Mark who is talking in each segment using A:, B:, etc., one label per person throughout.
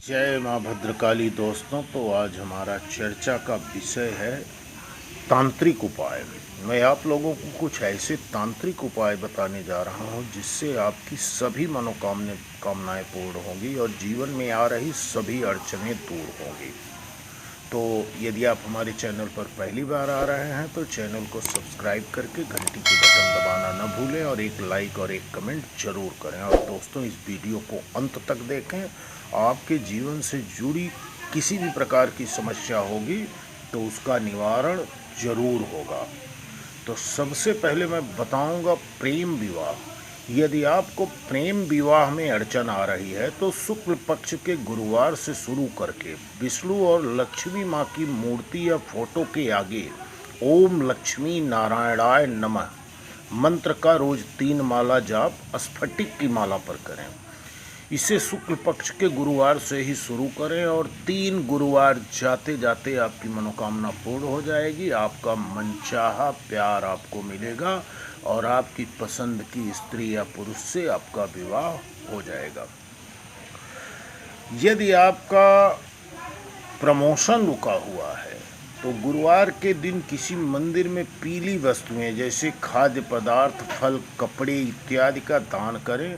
A: जय माँ भद्रकाली दोस्तों। तो आज हमारा चर्चा का विषय है तांत्रिक उपाय। मैं आप लोगों को कुछ ऐसे तांत्रिक उपाय बताने जा रहा हूँ जिससे आपकी सभी कामनाएं पूर्ण होंगी और जीवन में आ रही सभी अड़चनें दूर होंगी। तो यदि आप हमारे चैनल पर पहली बार आ रहे हैं तो चैनल को सब्सक्राइब करके घंटी की बटन दबाना न भूलें और एक लाइक और एक कमेंट जरूर करें। और दोस्तों, इस वीडियो को अंत तक देखें। आपके जीवन से जुड़ी किसी भी प्रकार की समस्या होगी तो उसका निवारण जरूर होगा। तो सबसे पहले मैं बताऊंगा प्रेम विवाह। यदि आपको प्रेम विवाह में अड़चन आ रही है तो शुक्ल पक्ष के गुरुवार से शुरू करके विष्णु और लक्ष्मी माँ की मूर्ति या फोटो के आगे ओम लक्ष्मी नारायणाय नमः मंत्र का रोज 3 माला जाप स्फटिक की माला पर करें। इसे शुक्ल पक्ष के गुरुवार से ही शुरू करें और 3 गुरुवार जाते जाते आपकी मनोकामना पूर्ण हो जाएगी। आपका मनचाहा प्यार आपको मिलेगा और आपकी पसंद की स्त्री या पुरुष से आपका विवाह हो जाएगा। यदि आपका प्रमोशन रुका हुआ है तो गुरुवार के दिन किसी मंदिर में पीली वस्तुएं जैसे खाद्य पदार्थ, फल, कपड़े इत्यादि का दान करें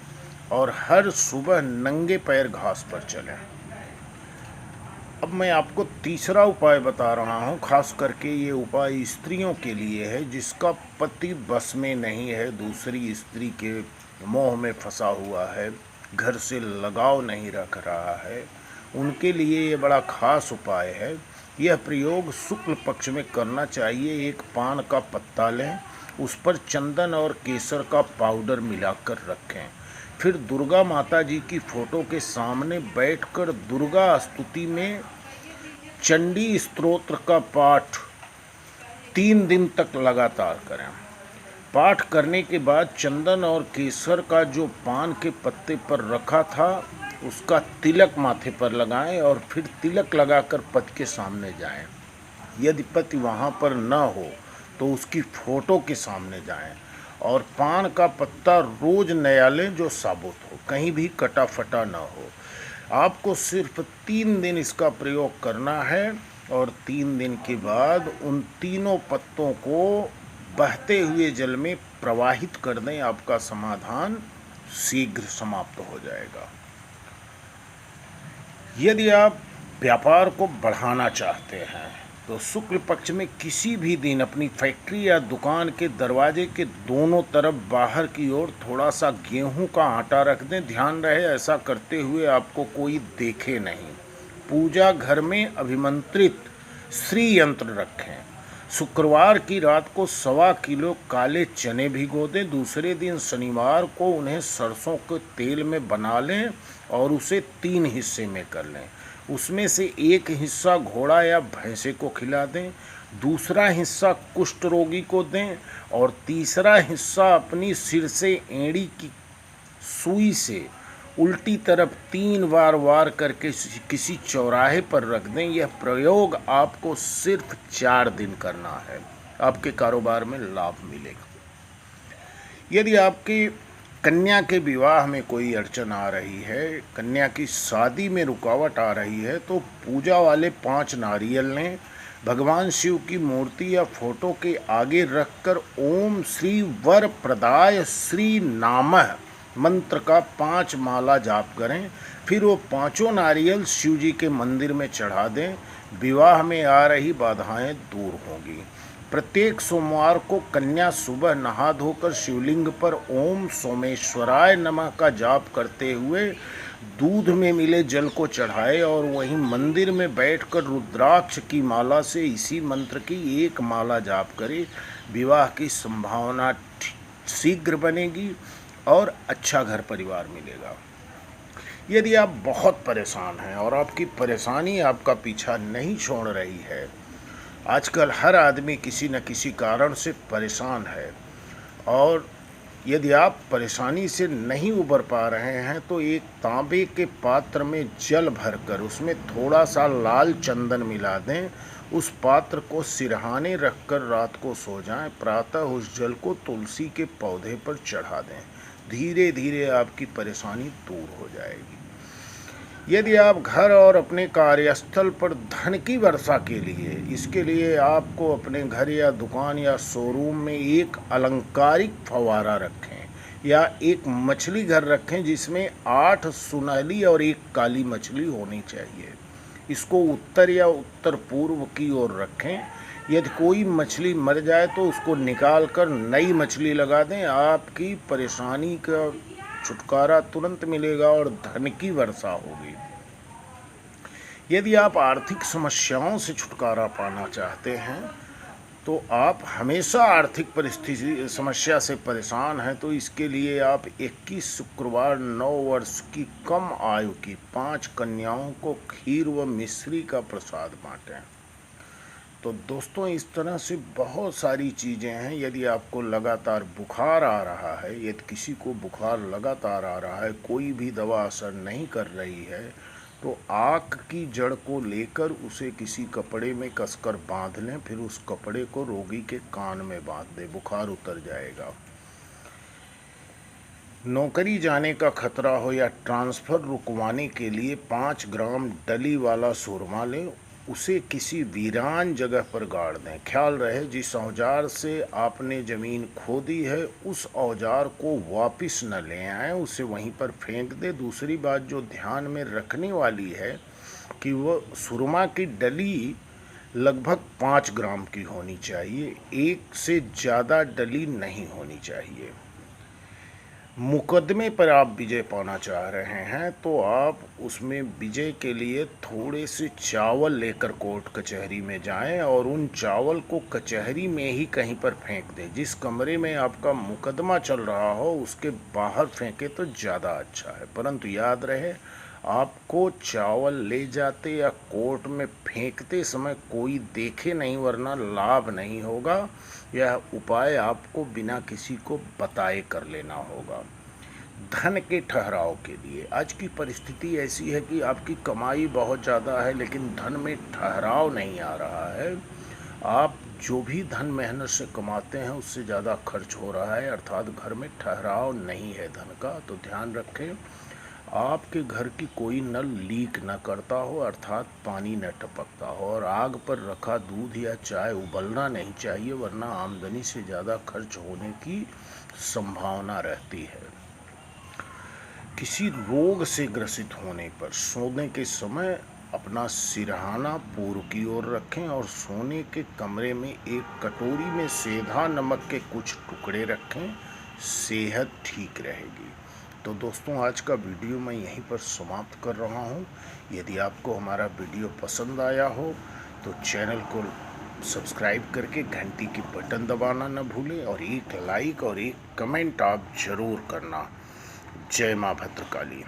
A: और हर सुबह नंगे पैर घास पर चलें। अब मैं आपको तीसरा उपाय बता रहा हूँ। खास करके ये उपाय स्त्रियों के लिए है जिसका पति बस में नहीं है, दूसरी स्त्री के मोह में फंसा हुआ है, घर से लगाव नहीं रख रहा है, उनके लिए ये बड़ा खास उपाय है। यह प्रयोग शुक्ल पक्ष में करना चाहिए। एक पान का पत्ता लें, उस पर चंदन और केसर का पाउडर मिलाकर रखें। फिर दुर्गा माता जी की फोटो के सामने बैठकर दुर्गा स्तुति में चंडी स्तोत्र का पाठ 3 दिन तक लगातार करें। पाठ करने के बाद चंदन और केसर का जो पान के पत्ते पर रखा था उसका तिलक माथे पर लगाएं और फिर तिलक लगाकर पति के सामने जाएं। यदि पति वहाँ पर न हो तो उसकी फोटो के सामने जाएं और पान का पत्ता रोज नया लें जो साबुत हो, कहीं भी कटा फटा ना हो। आपको सिर्फ 3 दिन इसका प्रयोग करना है और 3 दिन के बाद उन तीनों पत्तों को बहते हुए जल में प्रवाहित कर दें। आपका समाधान शीघ्र समाप्त हो जाएगा। यदि आप व्यापार को बढ़ाना चाहते हैं तो शुक्ल पक्ष में किसी भी दिन अपनी फैक्ट्री या दुकान के दरवाजे के दोनों तरफ बाहर की ओर थोड़ा सा गेहूं का आटा रख दें। ध्यान रहे ऐसा करते हुए आपको कोई देखे नहीं। पूजा घर में अभिमंत्रित श्री यंत्र रखें। शुक्रवार की रात को 1.25 किलो काले चने भिगो दें। दूसरे दिन शनिवार को उन्हें सरसों के तेल में बना लें और उसे 3 हिस्से में कर लें। उसमें से एक हिस्सा घोड़ा या भैंसे को खिला दें, दूसरा हिस्सा कुष्ठ रोगी को दें और तीसरा हिस्सा अपनी सिर से एड़ी की सुई से उल्टी तरफ 3 बार वार करके किसी चौराहे पर रख दें। यह प्रयोग आपको सिर्फ 4 दिन करना है। आपके कारोबार में लाभ मिलेगा। यदि आपकी कन्या के विवाह में कोई अड़चन आ रही है, कन्या की शादी में रुकावट आ रही है, तो पूजा वाले 5 नारियल लें, भगवान शिव की मूर्ति या फोटो के आगे रखकर ओम श्री वर प्रदाय श्री नामः मंत्र का 5 माला जाप करें। फिर वो 5 नारियल शिव जी के मंदिर में चढ़ा दें। विवाह में आ रही बाधाएं दूर होंगी। प्रत्येक सोमवार को कन्या सुबह नहा धोकर शिवलिंग पर ओम सोमेश्वराय नमः का जाप करते हुए दूध में मिले जल को चढ़ाए और वहीं मंदिर में बैठकर रुद्राक्ष की माला से इसी मंत्र की 1 माला जाप करे। विवाह की संभावना शीघ्र बनेगी और अच्छा घर परिवार मिलेगा। यदि आप बहुत परेशान हैं और आपकी परेशानी आपका पीछा नहीं छोड़ रही है, आजकल हर आदमी किसी न किसी कारण से परेशान है, और यदि आप परेशानी से नहीं उबर पा रहे हैं तो एक तांबे के पात्र में जल भरकर उसमें थोड़ा सा लाल चंदन मिला दें। उस पात्र को सिरहाने रखकर रात को सो जाएं। प्रातः उस जल को तुलसी के पौधे पर चढ़ा दें। धीरे धीरे आपकी परेशानी दूर हो जाएगी। यदि आप घर और अपने कार्यस्थल पर धन की वर्षा के लिए, इसके लिए आपको अपने घर या दुकान या शोरूम में एक अलंकारिक फव्वारा रखें या एक मछली घर रखें जिसमें 8 सुनहली और एक काली मछली होनी चाहिए। इसको उत्तर या उत्तर पूर्व की ओर रखें। यदि कोई मछली मर जाए तो उसको निकाल कर नई मछली लगा दें। आपकी परेशानी का छुटकारा तुरंत मिलेगा और धन की वर्षा होगी। यदि आप आर्थिक समस्याओं से छुटकारा पाना चाहते हैं तो आप हमेशा आर्थिक परिस्थिति समस्या से परेशान हैं, तो इसके लिए आप 21 शुक्रवार 9 वर्ष की कम आयु की 5 कन्याओं को खीर व मिश्री का प्रसाद बांटें। तो दोस्तों, इस तरह से बहुत सारी चीज़ें हैं। यदि आपको लगातार बुखार आ रहा है, यदि किसी को बुखार लगातार आ रहा है, कोई भी दवा असर नहीं कर रही है, तो आक की जड़ को लेकर उसे किसी कपड़े में कसकर बांध लें। फिर उस कपड़े को रोगी के कान में बांध दें, बुखार उतर जाएगा। नौकरी जाने का खतरा हो या ट्रांसफ़र रुकवाने के लिए 5 ग्राम डली वाला सुरमा लें, उसे किसी वीरान जगह पर गाड़ दें। ख्याल रहे, जिस औजार से आपने ज़मीन खोदी है उस औजार को वापस न ले आएं, उसे वहीं पर फेंक दें। दूसरी बात जो ध्यान में रखने वाली है कि वह सुरमा की डली लगभग 5 ग्राम की होनी चाहिए, एक से ज़्यादा डली नहीं होनी चाहिए। मुकदमे पर आप विजय पाना चाह रहे हैं तो आप उसमें विजय के लिए थोड़े से चावल लेकर कोर्ट कचहरी में जाएं और उन चावल को कचहरी में ही कहीं पर फेंक दें। जिस कमरे में आपका मुकदमा चल रहा हो उसके बाहर फेंके तो ज़्यादा अच्छा है। परंतु याद रहे, आपको चावल ले जाते या कोर्ट में फेंकते समय कोई देखे नहीं, वरना लाभ नहीं होगा। यह उपाय आपको बिना किसी को बताए कर लेना होगा। धन के ठहराव के लिए आज की परिस्थिति ऐसी है कि आपकी कमाई बहुत ज़्यादा है लेकिन धन में ठहराव नहीं आ रहा है। आप जो भी धन मेहनत से कमाते हैं उससे ज़्यादा खर्च हो रहा है, अर्थात घर में ठहराव नहीं है धन का। तो ध्यान रखें, आपके घर की कोई नल लीक न करता हो, अर्थात पानी न टपकता हो, और आग पर रखा दूध या चाय उबलना नहीं चाहिए, वरना आमदनी से ज़्यादा खर्च होने की संभावना रहती है। किसी रोग से ग्रसित होने पर सोने के समय अपना सिरहाना पूर्व की ओर रखें और सोने के कमरे में एक कटोरी में सेंधा नमक के कुछ टुकड़े रखें, सेहत ठीक रहेगी। तो दोस्तों, आज का वीडियो मैं यहीं पर समाप्त कर रहा हूं। यदि आपको हमारा वीडियो पसंद आया हो तो चैनल को सब्सक्राइब करके घंटी की बटन दबाना न भूलें और एक लाइक और एक कमेंट आप ज़रूर करना। जय माँ भद्रकाली।